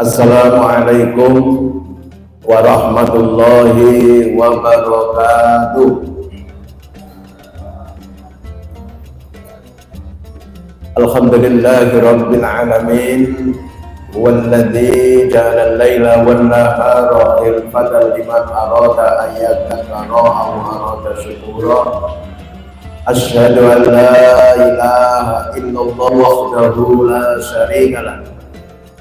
Assalamualaikum warahmatullahi wabarakatuh. Alhamdulillahi rabbil alamin, walladzi ja'ala al-laila wan nahara khilfatan liman arada an yadhakkara aw arada syukura. Asyhadu an la ilaha illallah wahdahu la syarika lah,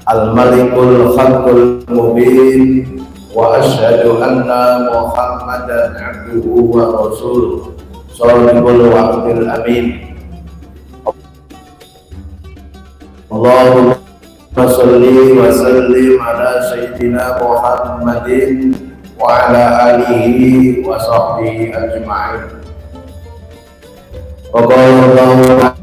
al-malikul haqqul mubin, wa asyhadu anna muhammadan abduhu wa rasuluh shadiqul wa'dil amin. Allahumma sholli wa sallim ala sayyidina Muhammadin wa ala alihi wa sahbihi ajma'in. Wa qala Allah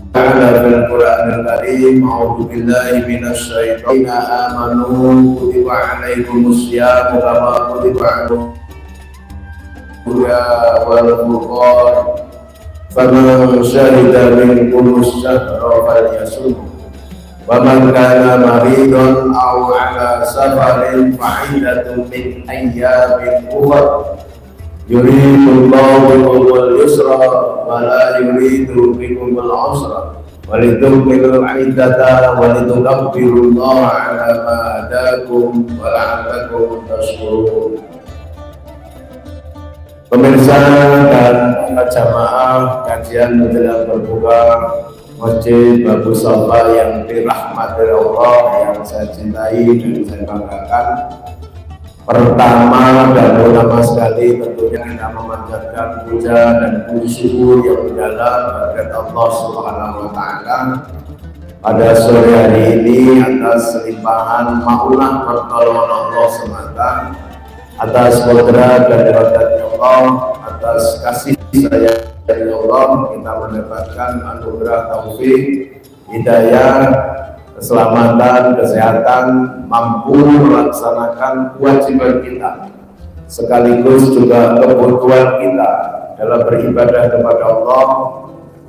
ta'ala fil Qur'anil Karim, a'udzu billahi minasy syaithanir amanu kutiba 'alaikumus syiyamu kama kutiba 'alal wal furqan faman syahida minkumus syahra falyasum wa man kana maridan aw 'ala safarin fa'iddatun min ayyamin ukhra yuridu Allahu bikumul yusra wa la yuridu bikumul usra wa litukmilul 'iddata wa litukabbirullaha 'ala ma hadakum wa la'allakum tashkurun. Pemirsa dan jamaah kajian menjelang berbuka Masjid Babu Safa yang dirahmati Allah, yang saya cintai dan saya banggakan. Pertama dan utama sekali tentunya kita memanjatkan puja dan puji syukur yang mendalam kepada Allah Subhanahu wa Ta'ala pada sore hari ini atas limpahan maunah pertolongan Allah semata, atas kodrat dan rahmatnya Allah, atas kasih sayang dari Allah, kita mendapatkan anugerah taufik, hidayah, keselamatan, kesehatan, mampu melaksanakan kewajiban kita, sekaligus juga kebutuhan kita dalam beribadah kepada Allah,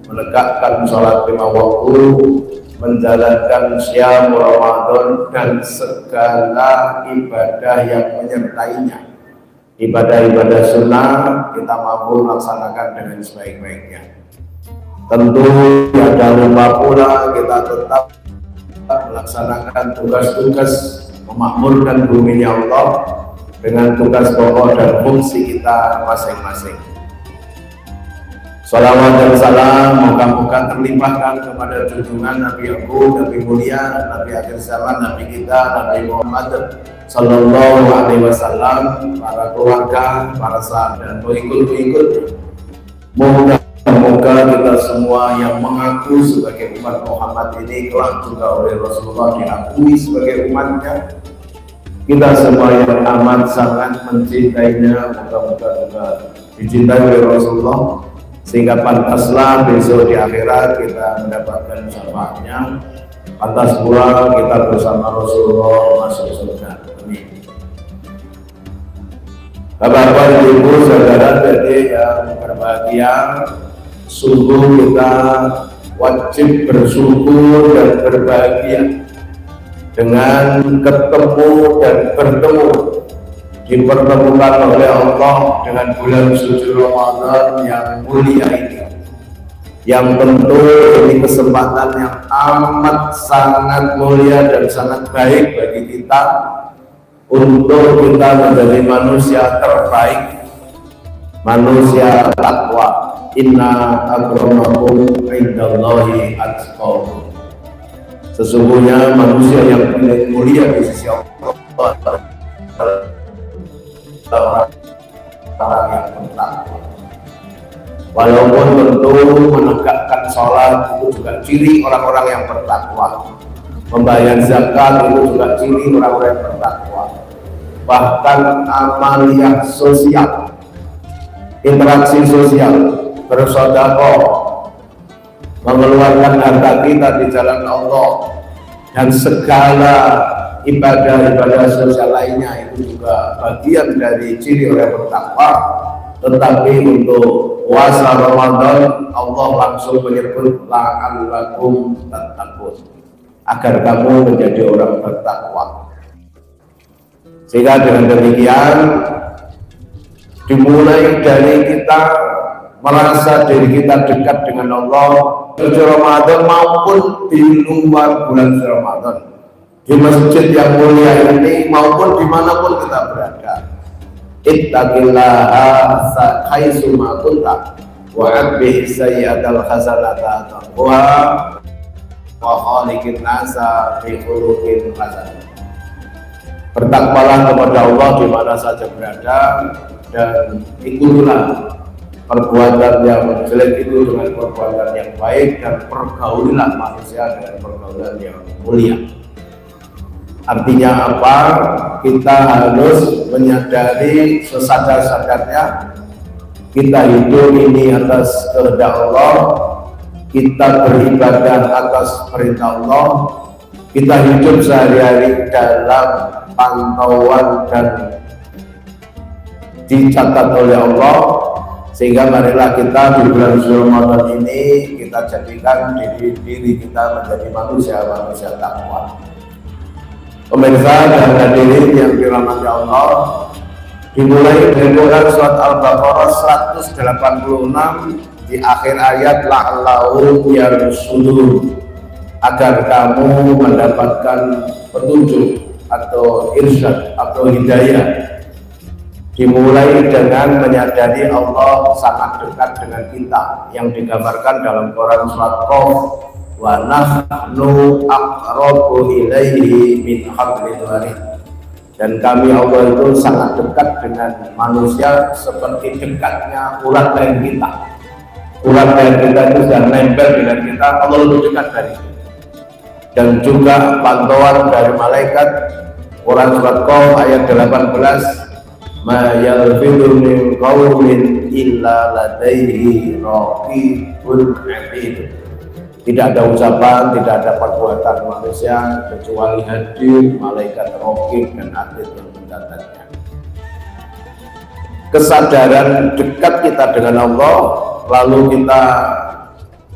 menegakkan sholat 5 waktu, menjalankan syam Ramadan dan segala ibadah yang menyertainya. Ibadah-ibadah sunnah kita mampu melaksanakan dengan sebaik-baiknya. Tentu tidak lupa pula kita tetap melaksanakan tugas-tugas memakmurkan bumi Allah dengan tugas pokok dan fungsi kita masing-masing. Salawat dan salam moga-moga terlimpahkan kepada junjungan Nabi Agung, Nabi mulia, Nabi akhir zaman, Nabi kita, Nabi Muhammad Sallallahu Alaihi Wasallam, para keluarga, para sahabat dan pengikut-pengikutnya. Moga kita semua yang mengaku sebagai umat Muhammad ini kelak juga oleh Rasulullah diakui sebagai umatnya. Kita semua yang amat sangat mencintainya, moga-moga juga dicintai oleh Rasulullah, sehingga pantaslah besok di akhirat kita mendapatkan syafaatnya. Pantas pula kita bersama Rasulullah masuk surga. Amin. Bapak-bapak, ibu, saudara, adik yang berbahagia, sungguh kita wajib bersyukur dan berbahagia dengan ketemu dan bertemu, dipertemukan oleh Allah dengan bulan suci Ramadan yang mulia ini, yang tentu ini kesempatan yang amat sangat mulia dan sangat baik bagi kita untuk kita menjadi manusia terbaik, manusia takwa. Inna akramakum indallahi atqakum. Sesungguhnya manusia yang paling mulia di sisi Allah orang yang bertakwa. Walaupun tentu menegakkan sholat itu juga ciri orang-orang yang bertakwa, membayar zakat itu juga ciri orang-orang yang bertakwa. Bahkan amaliyah sosial, interaksi sosial, bersedekah, mengeluarkan harta kita di jalan Allah, dan segala ibadah-ibadah sosial lainnya itu juga bagian dari ciri orang bertakwa. Tetapi untuk puasa Ramadan Allah langsung menyebut la'allakum tattaqun, agar kamu menjadi orang bertakwa. Sehingga dengan demikian dimulai dari kita merasa diri kita dekat dengan Allah di Ramadan maupun di luar bulan Ramadan, di masjid yang mulia ini maupun dimanapun kita berada. Ittaqillaha haitsu ma kunta wa abbi sayyi'atal hasanata taqwa wa khaliqin nasa bi khuluqin hasan. Bertakwalah kepada Allah di mana saja berada dan ikutilah perbuatan yang jelek itu dengan perbuatan yang baik dan pergaulilah manusia dengan pergaulan yang mulia. Artinya apa? Kita harus menyadari sesadar-sadarnya kita hidup ini atas kehendak Allah, kita beribadah atas perintah Allah, kita hidup sehari-hari dalam pantauan dan dicatat oleh Allah. Sehingga marilah kita di bulan Ramadan ini kita jadikan diri kita menjadi manusia takwa. Pemirsa dan hadirin yang dirahmati Allah, dimulai dari Quran surat Al-Baqarah 186 di akhir ayat la'allahum yarshudun, agar kamu mendapatkan petunjuk atau irsyad atau hidayah. Dimulai dengan menyadari Allah sangat dekat dengan kita yang digambarkan dalam Quran surat Qaf, wa nahnu aqrabu ilaihi min hablil warid. Dan kami Allah itu sangat dekat dengan manusia seperti dekatnya urat leher kita. Urat leher kita itu sudah nempel dengan kita, Allah lebih dekat dari itu. Dan juga pantauan dari malaikat, Quran surat Qaf ayat 18, ma yalfidu min qawlin illa ladaihi raqibun atid. Tidak ada ucapan, tidak ada perbuatan manusia kecuali hadir malaikat raqib dan atid yang mencatatnya. Kesadaran dekat kita dengan Allah, lalu kita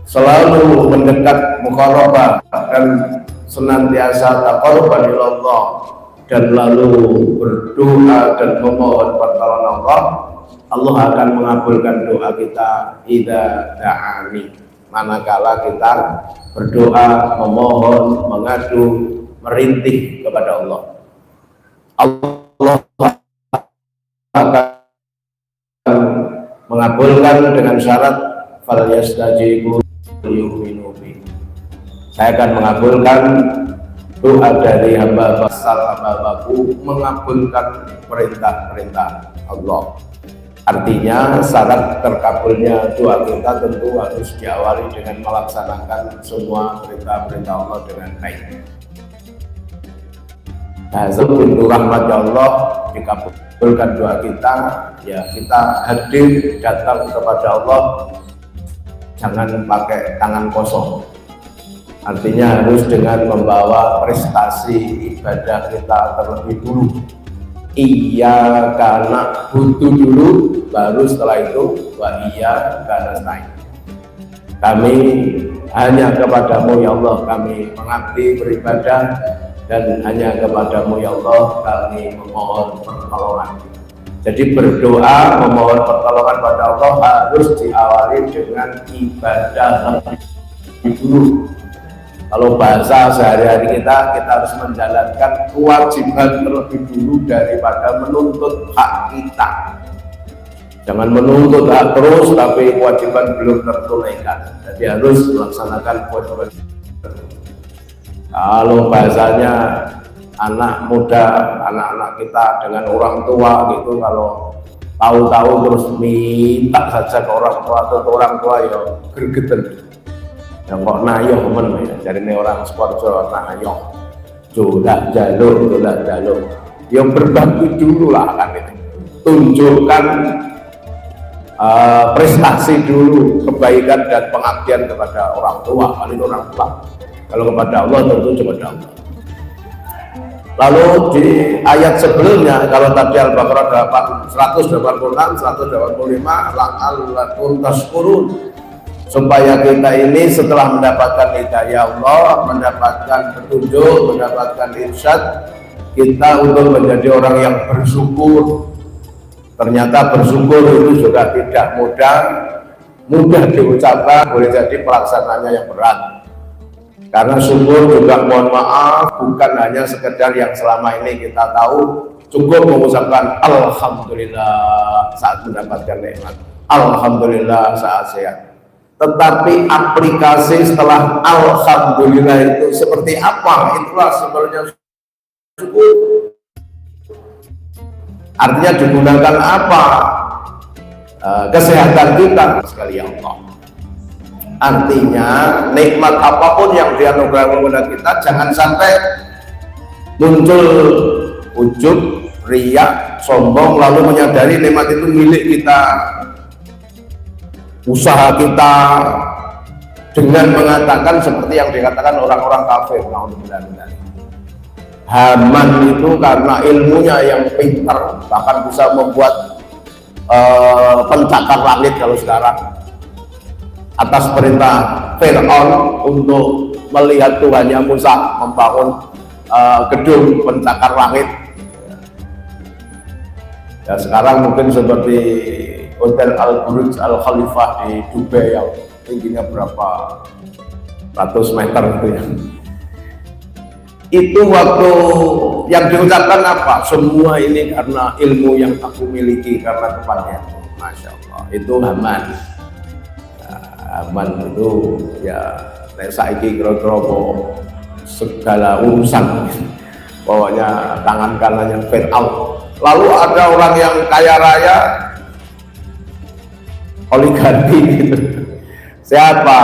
selalu mendekat muqarabah dan senantiasa taqarruban ila Allah, dan lalu berdoa dan memohon pertolongan Allah, Allah akan mengabulkan doa kita idza da'ani, manakala kita berdoa, memohon, mengadu, merintih kepada Allah. Allah akan mengabulkan dengan syarat fal yastajibu yu'minu bi. Saya akan mengabulkan doa dari hamba-hambaku, mengabulkan perintah-perintah Allah. Artinya syarat terkabulnya doa kita tentu harus diawali dengan melaksanakan semua perintah-perintah Allah dengan baik. Nah, pintu rahmat Allah, dikabulkan doa kita, ya kita hadir datang kepada Allah, jangan pakai tangan kosong. Artinya harus dengan membawa prestasi ibadah kita terlebih dulu. Iya karena butuh dulu, baru setelah itu wa iya karena naik. Kami hanya kepadamu ya Allah kami mengabdi beribadah, dan hanya kepadamu ya Allah kami memohon pertolongan. Jadi berdoa memohon pertolongan pada Allah harus diawali dengan ibadah terlebih dulu. Kalau bahasa sehari-hari kita harus menjalankan kewajiban terlebih dulu daripada menuntut hak kita. Jangan menuntut hak terus tapi kewajiban belum tertunaikan. Jadi harus melaksanakan kewajiban. Kalau bahasanya anak muda, anak-anak kita dengan orang tua gitu, kalau tahu-tahu terus minta saja ke orang tua atau ke orang tua ya gregetan. Yang kok nayoh men ya, jadi ini orang sport nayoh, jolah jalur, yang berbagi dulu lah kan itu, tunjukkan prestasi dulu, kebaikan dan pengabdian kepada orang tua, paling orang tua. Kalau kepada Allah tentu kepada Allah. Lalu di ayat sebelumnya, kalau tadi Al-Baqarah 186, 185, la'allakum tashkurun, supaya kita ini setelah mendapatkan hidayah Allah, mendapatkan petunjuk, mendapatkan irsyad, kita untuk menjadi orang yang bersyukur. Ternyata bersyukur itu juga tidak mudah diucapkan, boleh jadi pelaksananya yang berat. Karena syukur juga, mohon maaf, bukan hanya sekedar yang selama ini kita tahu, cukup mengucapkan alhamdulillah saat mendapatkan nikmat, alhamdulillah saat sehat. Tetapi aplikasi setelah alhamdulillah itu seperti apa? Itulah sebenarnya syukur. Artinya digunakan apa? Kesehatan kita sekali Allah. Artinya nikmat apapun yang dianugerahkan kepada kita, jangan sampai muncul ujub, riya, sombong, lalu menyadari nikmat itu milik kita, usaha kita, dengan mengatakan seperti yang dikatakan orang-orang kafir. Haman itu karena ilmunya yang pintar, bahkan bisa membuat pencakar langit kalau sekarang, atas perintah Fir'aun untuk melihat Tuhannya Musa membangun gedung pencakar langit. Ya, sekarang mungkin seperti Hotel Al-Burj Al-Khalifah di Dubai yang tingginya berapa ratus meter itu ya. Itu waktu yang diucapkan apa? Semua ini karena ilmu yang aku miliki, karena kepandaianku. Masya Allah, itu Haman. Haman itu ya saiki kira-kira segala urusan, pokoknya tangan kanannya Fir'aun. Lalu ada orang yang kaya raya, oligarki gitu. Siapa?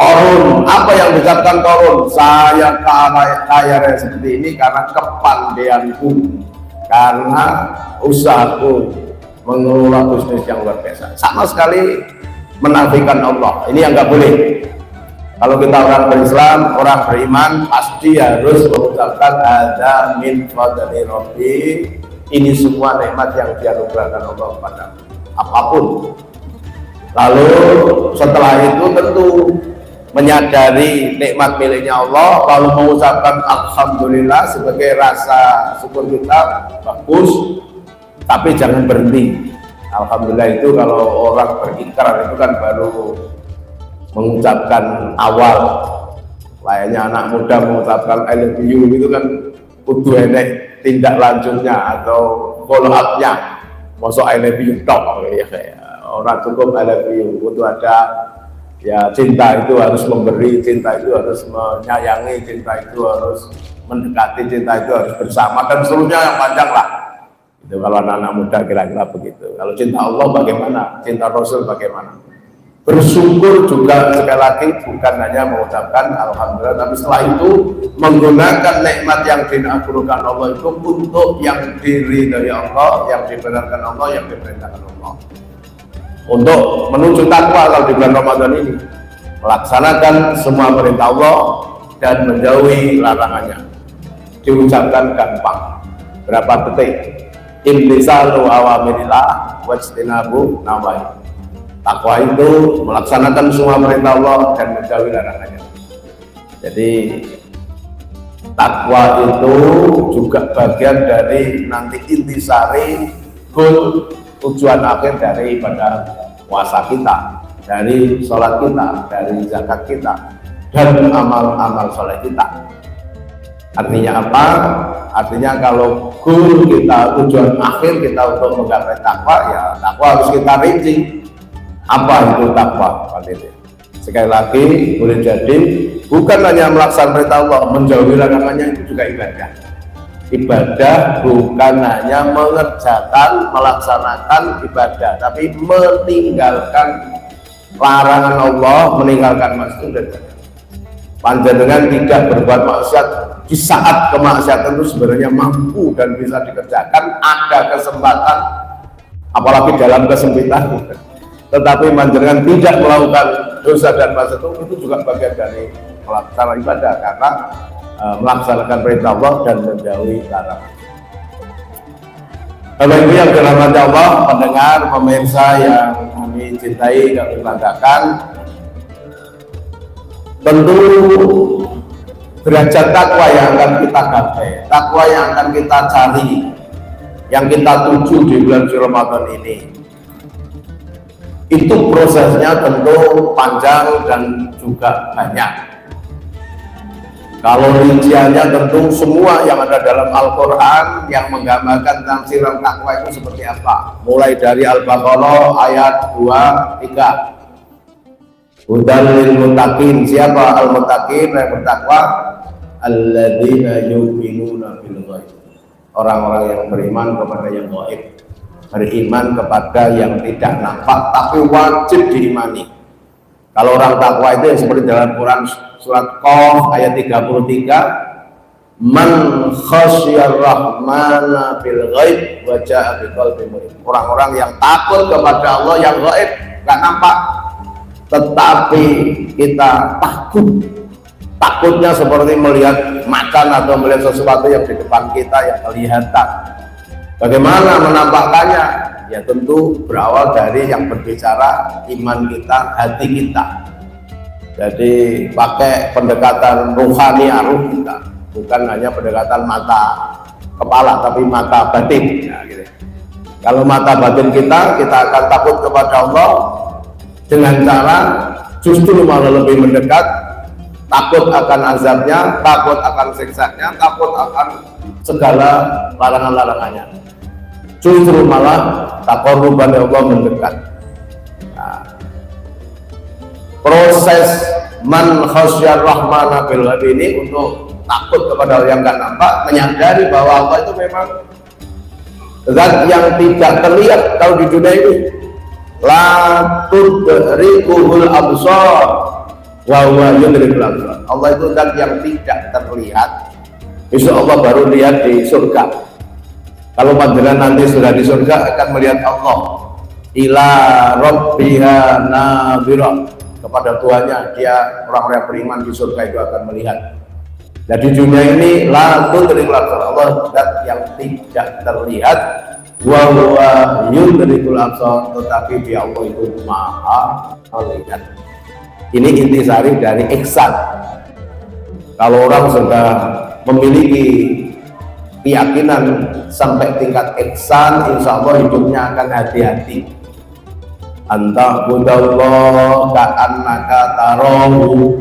Korun. Apa yang dikatakan Korun? Saya kaya raya seperti ini karena kepandaianku, karena usahaku mengelola bisnis yang luar biasa. Sama sekali menafikan Allah. Ini yang nggak boleh. Kalau kita orang berislam, orang beriman, pasti harus mengucapkan ada min fadli Rabbi. Ini semua nikmat yang dianugerahkan Allah kepada apapun. Lalu setelah itu tentu menyadari nikmat miliknya Allah, lalu mengucapkan alhamdulillah sebagai rasa syukur kita, bagus, tapi jangan berhenti. Alhamdulillah itu kalau orang berikrar itu kan baru mengucapkan awal. Layaknya anak muda mengucapkan I love you itu kan kudu enek tindak lanjutnya atau follow up-nya. Masuk I love you dong ya, orang cukup I love you, kudu ada ya, cinta itu harus memberi, cinta itu harus menyayangi, cinta itu harus mendekati, cinta itu harus bersama, dan seterusnya yang panjang lah. Itu kalau anak-anak muda kira-kira begitu. Kalau cinta Allah bagaimana? Cinta Rasul bagaimana? Bersyukur juga sekali lagi bukan hanya mengucapkan alhamdulillah, tapi setelah itu menggunakan nikmat yang dianugerahkan Allah itu untuk yang diridhai Allah, yang dibenarkan Allah, yang diperintahkan Allah. Untuk menuju takwa kalau di bulan Ramadan ini, melaksanakan semua perintah Allah dan menjauhi larangannya. Diucapkan gampang, berapa detik? Imtisalu awamirillah wajtinabu nawahi. Takwa itu melaksanakan semua perintah Allah dan menjauhi larangannya. Jadi takwa itu juga bagian dari nanti intisari goal, tujuan akhir dari ibadah puasa kita, dari sholat kita, dari zakat kita, dan amal-amal soleh kita. Artinya apa? Artinya kalau goal kita, tujuan akhir kita untuk menggapai takwa, ya takwa harus kita rinci. Apa itu takwa? Sekali lagi, boleh jadi bukan hanya melaksanakan perintah Allah, menjauhi larangannya itu juga ibadah. Ibadah bukan hanya mengerjakan, melaksanakan ibadah, tapi meninggalkan larangan Allah, meninggalkan maksiat dan panjenengan tidak berbuat maksiat di saat kemaksiatan itu sebenarnya mampu dan bisa dikerjakan, ada kesempatan, apalagi dalam kesempitan. Tetapi panjenengan tidak melakukan dosa dan maksiat itu juga bagian dari melaksanakan ibadah, karena melaksanakan perintah Allah dan menjauhi larangan. Bapak Ibu yang dirahmati Allah, pendengar, pemirsa yang kami cintai dan banggakan, Tentu derajat takwa yang akan kita gapai, takwa yang akan kita cari, yang kita tuju di bulan Ramadan ini, itu prosesnya tentu panjang dan juga banyak. Kalau rinciannya tentu semua yang ada dalam Al-Quran yang menggambarkan tentang sirah takwa itu seperti apa, mulai dari Al-Baqarah ayat 2-3. Hudal lil muttaqin, siapa al-muttaqin yang bertakwa? Alladzina yu'minuna bil ghaib, orang-orang yang beriman kepada yang gaib, beriman kepada yang tidak nampak tapi wajib diimani. Kalau orang takwa itu yang seperti dalam Quran surat Qaf ayat 33, man khasyar rahmana bil ghaib wa ja'a biqalbin munib, orang-orang yang takut kepada Allah yang gaib, nggak nampak, tetapi kita takut. Takutnya seperti melihat macan atau melihat sesuatu yang di depan kita yang kelihatan. Bagaimana menampakkannya? Ya tentu berawal dari yang berbicara iman kita, hati kita. Jadi pakai pendekatan rohani arus kita, bukan hanya pendekatan mata kepala tapi mata batin. Nah, gitu. Kalau mata batin kita akan takut kepada Allah dengan cara justru malah lebih mendekat, takut akan azabnya, takut akan siksanya, takut akan segala larangan-larangannya. Justru malah taqarruban Allah mendekat. Nah, proses man khasyar rahmana bil ghaib ini untuk takut kepada yang nggak nampak, menyadari bahwa Allah itu memang zat yang tidak terlihat. Kalau di dunia ini la tudrikuhul absar wa huwa yudrikul absar, Allah itu zat yang tidak terlihat. Besok Allah baru lihat di surga. Kalau panjenengan nanti sudah di surga akan melihat Allah, ila rabbiha nadhira, kepada Tuhannya dia, orang-orang yang beriman di surga itu akan melihat. Dan di dunia ini la tudrikul absar, Allah zat yang tidak terlihat, wa huwa yudrikul absar, tetapi dia Allah itu maha melihat. Ini intisari dari ihsan. Kalau orang sudah memiliki keyakinan sampai tingkat ihsan, insya Allah hidupnya akan hati-hati. Anta budallah ka'annaka tarahu,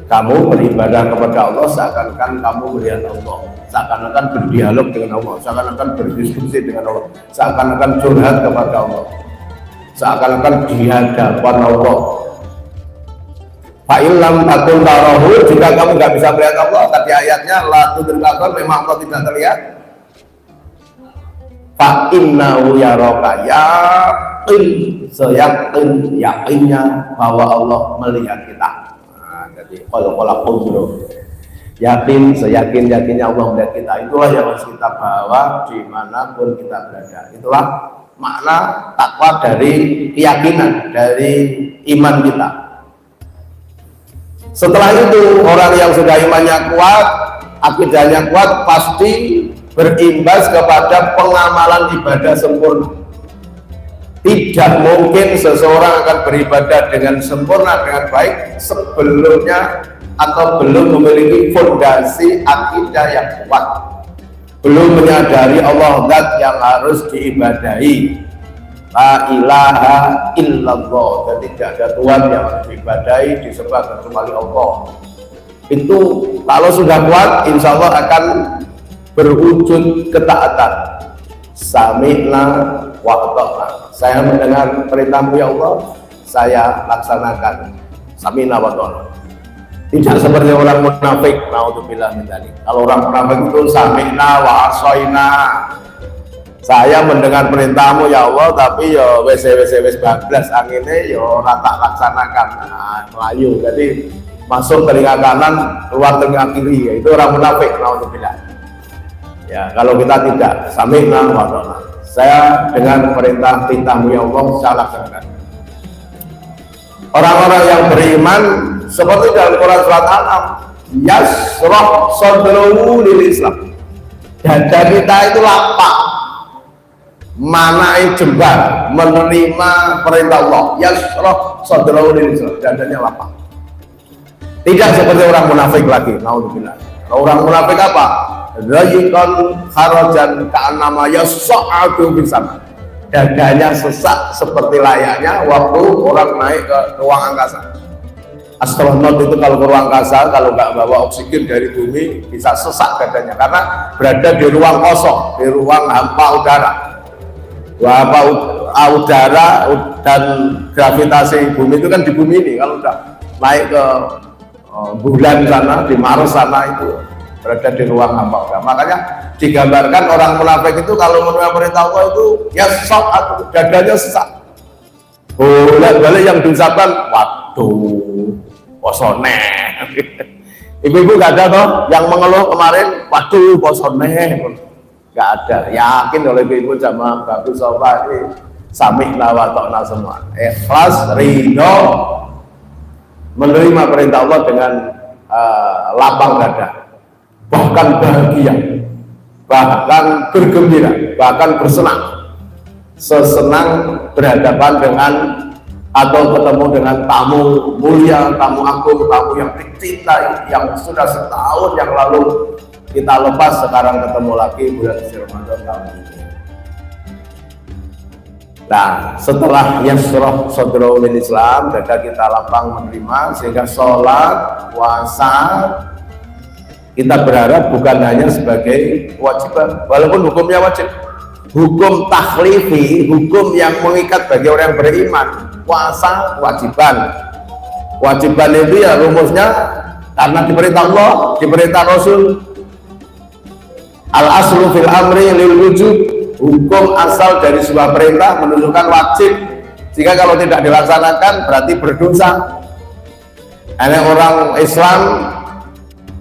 kamu beribadah kepada Allah seakan-akan kamu melihat Allah, seakan-akan berdialog dengan Allah, seakan-akan berdiskusi dengan Allah, seakan-akan curhat kepada Allah, seakan-akan di hadapan Allah. Fa'ilam takun tarahu, jika kamu nggak bisa melihat Allah, tadi ayatnya la tudrikul absar, memang Allah tidak terlihat. Fa'innahu yaraka, yakin, seyakin yakinnya bahwa Allah melihat kita. Nah, jadi kalau yakin, seyakin yakinnya Allah melihat kita, itulah yang harus kita bawa dimanapun kita berada. Itulah makna takwa dari keyakinan, dari iman kita. Setelah itu orang yang sudah imannya kuat, akidahnya kuat, pasti berimbas kepada pengamalan ibadah sempurna. Tidak mungkin seseorang akan beribadah dengan sempurna, dengan baik sebelumnya atau belum memiliki fondasi akidah yang kuat, belum menyadari Allah zat yang harus diibadahi. La ilaha illallah, dan tidak ada Tuhan yang harus diibadahi, disembah kecuali Allah. Itu kalau sudah kuat, insya Allah akan berwujud ketaatan. Sami'na wa ata'na, saya mendengar perintahmu ya Allah, saya laksanakan. Sami'na wa ata'na. Tidak seperti orang munafik, naudzubillah min dzalik. Kalau orang munafik itu sami'na wa asaina, saya mendengar perintahmu ya Allah, tapi ya wes bablas anginnya ya ora tak laksanakan. Nah, melayu, jadi masuk telinga kanan, keluar telinga kiri, ya, itu orang munafik, naudzubillah. Ya, kalau kita tidak sami'na wa ata'na, saya dengan perintahmu ya Allah, saya laksanakan. Orang-orang yang beriman seperti dalam Quran surat Al-An'am, yasrah sadruhu lil Islam, dada kita itu lapang, manai jembar menerima perintah Allah. Yasrah sadruhu lil Islam, dadanya lapang. Tidak seperti orang munafik lagi. Naudzubillah. Orang munafik apa? Zayyikal kharajan ka'annama yas'adu bisam. Dadanya sesak seperti layaknya waktu orang naik ke ruang angkasa. Astronot itu kalau ke ruang angkasa, kalau nggak bawa oksigen dari bumi, bisa sesak dadanya karena berada di ruang kosong, di ruang hampa udara. Hampa udara dan gravitasi bumi itu kan di bumi ini. Kalau udah naik ke bulan sana, di Mars sana, itu berada di ruang hampa udara. Makanya digambarkan orang munafik itu kalau menerima perintah Allah itu ya sok atau dadanya sesak. Bolak-balik yang diucapkan, waduh, posone. Ibu-ibu gak ada toh yang mengeluh kemarin, waduh posone. Gak ada. Yakin oleh ibu-ibu sama bagus sobat ini sami'na wa ta'na semua. Ikhlas, ridho, menerima perintah Allah dengan lapang dada, bahkan bahagia, bahkan bergembira, bahkan bersenang, sesenang berhadapan dengan atau ketemu dengan tamu mulia, tamu agung, tamu yang dicintai, yang sudah setahun yang lalu kita lepas, sekarang ketemu lagi bulan Ramadan tahun ini. Nah, setelah yasroh sodro lil Islam, dada kita lapang menerima, sehingga sholat, puasa, kita berharap bukan hanya sebagai kewajiban, walaupun hukumnya wajib, hukum takhlifi, hukum yang mengikat bagi orang yang beriman. Puasa kewajiban, kewajiban itu ya rumusnya karena diperintah Allah, diperintah Rasul. Al aslu fil amri lil wujub, hukum asal dari sebuah perintah menunjukkan wajib, jika kalau tidak dilaksanakan berarti berdosa. Hanya orang Islam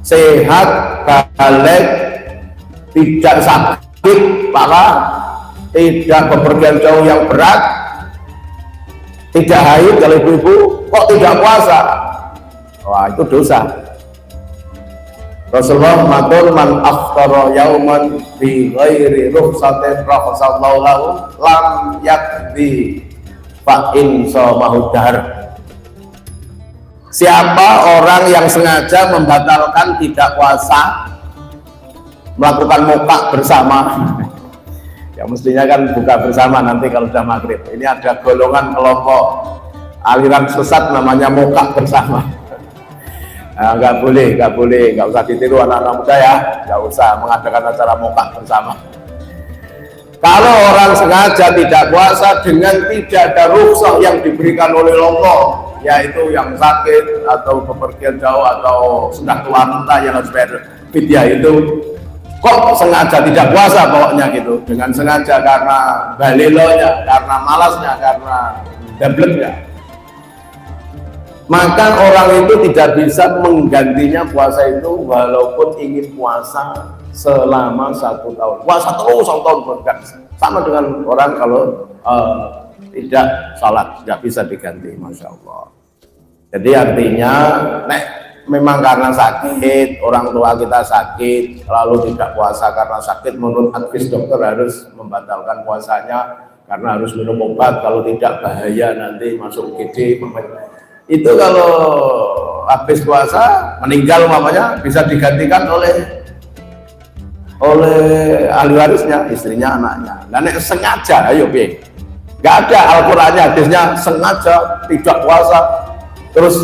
sehat, balik, tidak sakit parah, tidak bepergian jauh yang berat, tidak haid kalau ibu-ibu kok tidak puasa, wah itu dosa. Rasulullah matur man aftara yauman bi ghairi rukhsatin rakhsallahu lahu lam yakdi fa in shamahu dahr. Siapa orang yang sengaja membatalkan tidak puasa, melakukan mukak bersama, ya mestinya kan buka bersama nanti kalau sudah maghrib. Ini ada golongan kelompok aliran sesat namanya mukak bersama. Nah, nggak boleh, nggak usah ditiru anak-anak muda ya, nggak usah mengadakan acara mukak bersama. Kalau orang sengaja tidak puasa dengan tidak ada rukhsah yang diberikan oleh Allah, yaitu yang sakit atau bepergian jauh atau sudah tua renta yang harus bayar fidyah, itu kok sengaja tidak puasa pokoknya gitu, dengan sengaja karena balilonya, karena malasnya, karena dableknya, maka orang itu tidak bisa menggantinya puasa itu walaupun ingin puasa selama 1 tahun, puasa terus 1 tahun bukan sama dengan orang kalau tidak salat, tidak bisa diganti. Masya Allah. Jadi artinya memang karena sakit, orang tua kita sakit lalu tidak puasa karena sakit, menurut advis dokter harus membatalkan puasanya karena harus minum obat, kalau tidak bahaya nanti masuk UGD. Itu kalau habis puasa meninggal mamanya bisa digantikan oleh ahli warisnya, istrinya, anaknya. Dan sengaja, ayo bi, nggak ada Al-Qur'annya, hadisnya sengaja tidak puasa terus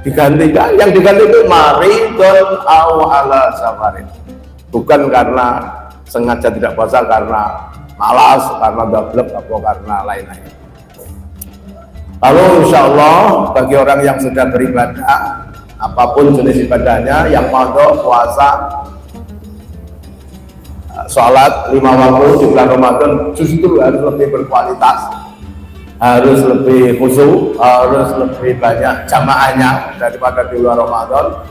digantikan. Yang diganti itu maridun aw ala safarin, bukan karena sengaja tidak puasa karena malas, karena dablek atau karena lain-lain. Lalu insya Allah bagi orang yang sudah beribadah apapun jenis ibadahnya, yang mau puasa, sholat 5 waktu di bulan Ramadan justru harus lebih berkualitas, harus lebih khusyuk, harus lebih banyak jamaahnya daripada di luar Ramadan.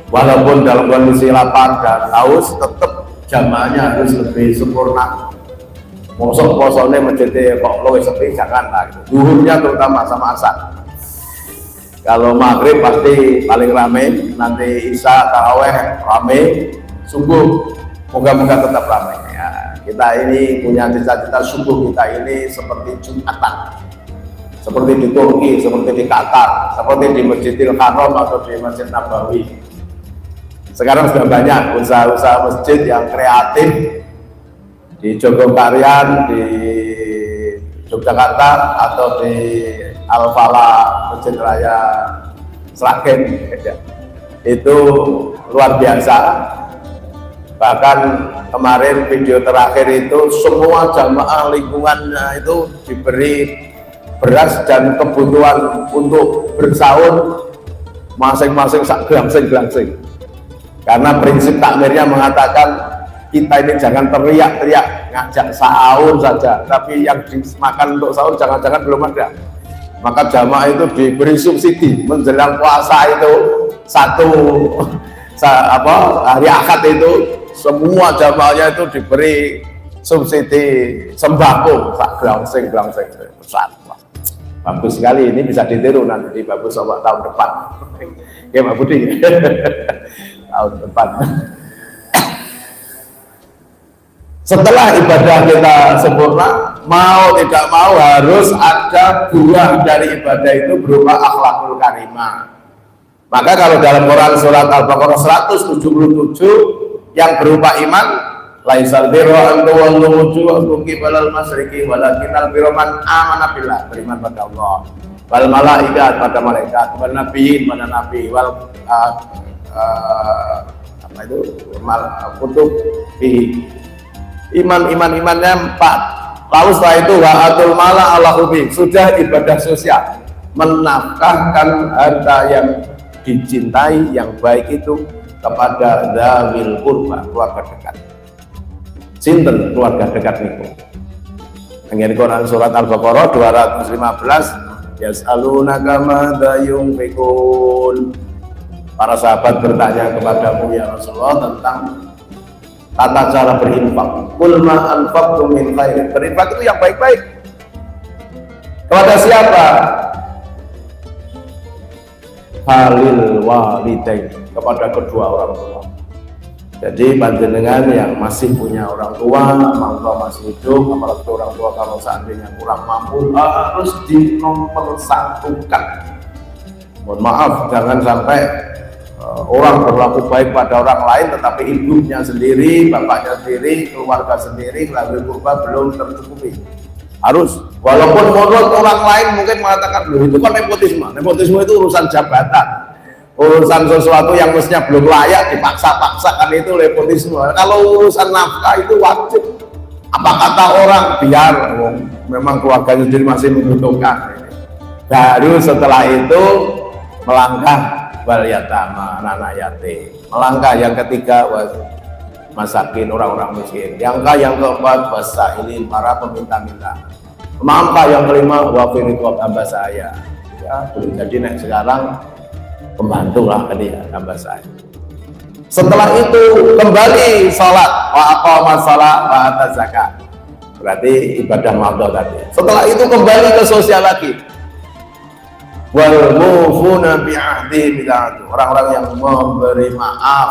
Walaupun dalam kondisi lapar dan haus, tetap jamaahnya harus lebih sempurna. Mosok posone menjadi kok luwih sepi, janganlah gitu. Duhurnya terutama sama asar. Kalau maghrib pasti paling rame, nanti isya, taraweh rame, subuh moga-moga tetap ramai ya. Kita ini punya cita-cita subuh kita ini seperti Jumatan. seperti di Turki, seperti di Qatar, seperti di Masjidil Haram atau di Masjid Nabawi. Sekarang sudah banyak usaha-usaha masjid yang kreatif di Jogokarian, di Yogyakarta atau di Al-Falah Masjid Raya Sragen. Itu luar biasa. Bahkan kemarin video terakhir itu semua jamaah lingkungannya itu diberi beras dan kebutuhan untuk bersahur masing-masing sak gelangsing-gelangsing. Karena prinsip takmirnya mengatakan kita ini jangan teriak-teriak ngajak sahur saja, tapi yang dimakan untuk sahur jangan-jangan belum ada. Maka jamaah itu diberi subsidi menjelang puasa itu hari Akad itu semua jamaahnya itu diberi subsidi sembako sak gelangsing besar. Bagus sekali, ini bisa ditiru nanti di Bagus Sobat tahun depan. Ya Pak Budi. Tahun depan. Setelah ibadah kita sempurna, mau tidak mau harus ada buah dari ibadah itu berupa akhlakul karimah. Maka kalau dalam Quran surat Al-Baqarah 177 yang berupa iman, laisal birra an tuwallu wujuhakum qibalal masyriqi walakinnal birra man amana billah, beriman pada Allah, wal malaikat, pada malaikat, wal nabiyyin, pada nabi, wal kutub imannya 4. Lalu setelah itu wa'atul mala ala hubi, sudah ibadah sosial, menafkahkan harta yang dicintai yang baik itu kepada dzawil qurba, keluarga dekat. Sinten keluarga dekat niku? Ngene Quran surat Al-Baqarah 215, yas'alunaka madza yunfiqun. Para sahabat bertanya kepadamu ya Rasulullah tentang tata cara berinfak. Qul ma anfaqtum min khairin. Berinfak itu yang baik-baik. Kepada siapa? Halil walidain, kepada kedua orang tua. Jadi panjenengan yang masih punya orang tua masih hidup, apalagi orang tua kalau seandainya kurang mampu harus dinomorsatukan. Mohon maaf, jangan sampai orang berlaku baik pada orang lain tetapi ibunya sendiri, bapaknya sendiri, keluarga sendiri, keluarga kurba belum tercukupi. Harus, walaupun menurut orang lain mungkin mengatakan loh itu kan nepotisme itu urusan jabatan, urusan sesuatu yang mestinya belum layak dipaksa-paksakan, itu nepotisme. Kalau urusan nafkah itu wajib. Apa kata orang, biar memang keluarganya sendiri masih membutuhkan. Baru setelah itu melangkah wal yatama, anak yatim. Melangkah yang ketiga masakin, orang-orang miskin. Yang keempat wasailin, para peminta-minta. Melangkah yang kelima wafiriqob, hamba saya. Ya, belum jadi nek sekarang pembantu lah tadi ya, hamba saya. Setelah itu kembali sholat, wa aqama shalah wa ata zakat. Berarti ibadah madha tadi. Setelah itu kembali ke sosial lagi. Wal mufuna bi ahdi, orang-orang yang memberi maaf,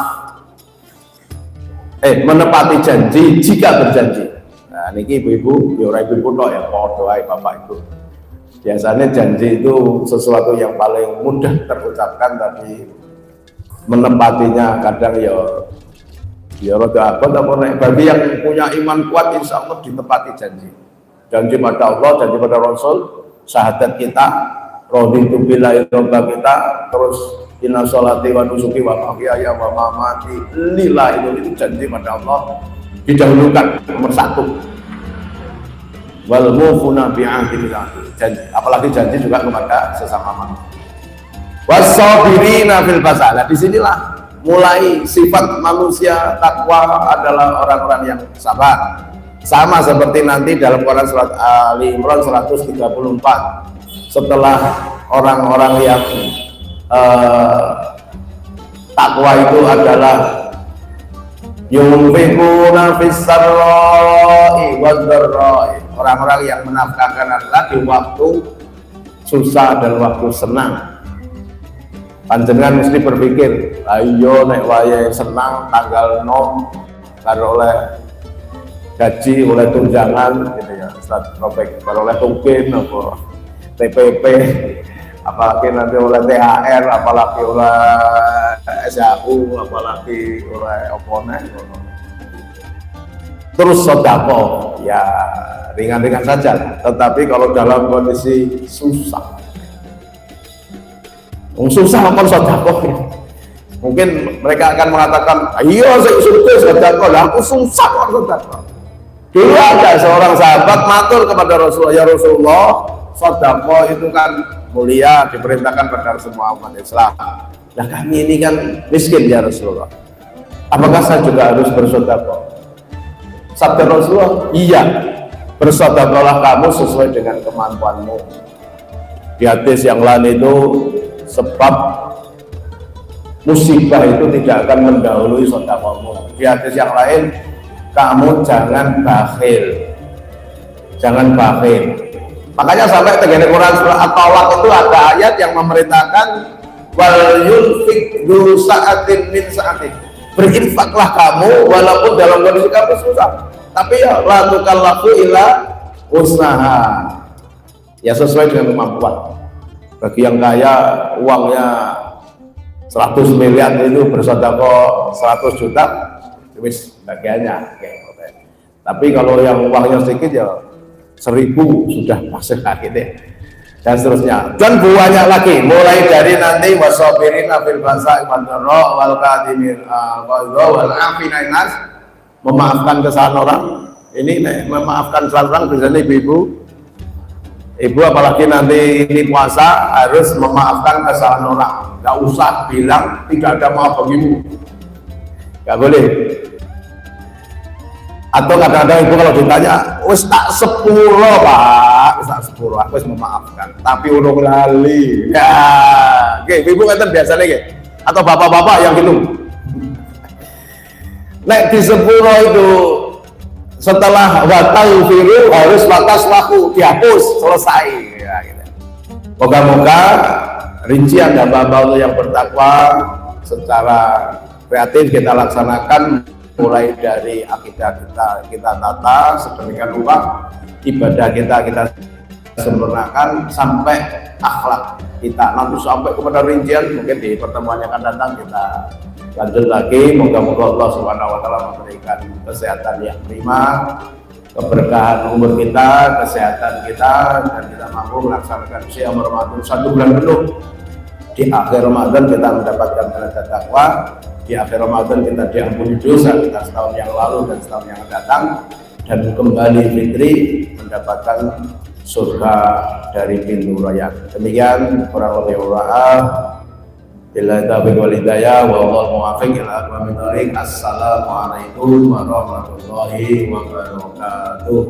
menepati janji jika berjanji. Nah, niki ibu-ibu, ora ibu-ibu tok ya, padha ae bapak ibu. Biasanya janji itu sesuatu yang paling mudah terucapkan, tapi menepatinya kadang ya rada abot apa nek bagi yang punya iman kuat insya Allah ditepati janji pada Allah, janji pada Rasul, syahadat kita, raditu billahi robba kita, terus inna sholati wa nusuki wa mahyaya wa mamati lillahi, itu janji pada Allah didahulukan nomor 1. Wal mufuna bi ahdi, janji, apalagi janji juga kepada sesama manusia. Wasabirina fil basa. Nah, disinilah mulai sifat manusia takwa adalah orang-orang yang sabar. Sama seperti nanti dalam Quran surat Ali Imran 134. Setelah orang-orang yang takwa itu adalah yunfiquna fis sarra'i wad dharra'i, orang-orang yang menafkahkan adalah di waktu susah dan waktu senang. Panjenengan mesti berpikir, ayo nek wayahe senang tanggal 6 karo oleh gaji, oleh tunjangan gitu ya, Ustaz Robek, karo oleh tukin apa TPP, apalagi nanti oleh THR, apalagi oleh SHU, apalagi oleh oponen. Terus sodako, ya ringan-ringan saja. Tetapi kalau dalam kondisi susah, apa sodako? Mungkin mereka akan mengatakan, iya saya sudah sodako, lah aku susah kok sodako. Dulu ada seorang sahabat matur kepada Rasulullah, ya Rasulullah, sodako itu kan mulia, diperintahkan pada semua umat Islam. Nah kami ini kan miskin ya Rasulullah, apakah saya juga harus bersodako? Sabda Rasulullah, iya, bersodakolah kamu sesuai dengan kemampuanmu. Di hadis yang lain itu, sebab musibah itu tidak akan mendahului sodakomu. Di hadis yang lain, kamu jangan bakhil, jangan bakhil. Makanya sampai tegene Quran surah At-Talaq itu ada ayat yang memerintahkan wal yunfik du sa'atin min sa'atin. Berinfaklah kamu walaupun dalam kondisi kamu susah. Tapi ya la tukallafu illa usaha. Ya sesuai dengan kemampuan. Bagi yang kaya uangnya 100 miliar itu bersedekah 100 juta wis bagiannya. Tapi kalau yang uangnya sedikit ya 1000 sudah masuk lagi deh. Dan seterusnya. Dan banyak lagi mulai dari nanti wasabirina fil ba'sa'i wad dharra wal kadhimin wal 'afina nas, memaafkan kesalahan orang. Ini memaafkan kesalahan orang biasanya ibu apalagi nanti ini puasa harus memaafkan kesalahan orang. Nggak usah bilang tidak ada maaf bagimu, nggak boleh. Atau kadang-kadang ibu kalau ditanya wis tak 10 pak, wis tak 10 aku wis memaafkan tapi urung lali ya. Oke, ibu ngeten biasanya nggih, atau bapak-bapak yang gitu. Nek di 10 itu setelah watal firu harus watas laku dihapus, selesai ya, gitu. Moga-moga rincian dan bapak yang bertakwa secara kreatif kita laksanakan, mulai dari akidah kita tata sedemikian rupa, ibadah kita sempurnakan sampai akhlak kita, nanti sampai kepada rincian mungkin di pertemuan yang akan datang kita lanjut lagi. Moga-moga Allah Subhanahu wa taala memberikan kesehatan yang prima, keberkahan umur kita, kesehatan kita, dan kita mampu melaksanakan Syiam Ramadan 1 bulan penuh. Di akhir Ramadan kita mendapatkan derajat takwa, di akhir Ramadan kita diampuni dosa kita setahun yang lalu dan setahun yang akan datang, dan kembali fitri mendapatkan surga dari pintu raya. Demikian kurang lebih bila taufiq wal hidayah wa wallahu muwaffiq ila aqwamit thoriq. Assalamualaikum warahmatullahi wabarakatuh.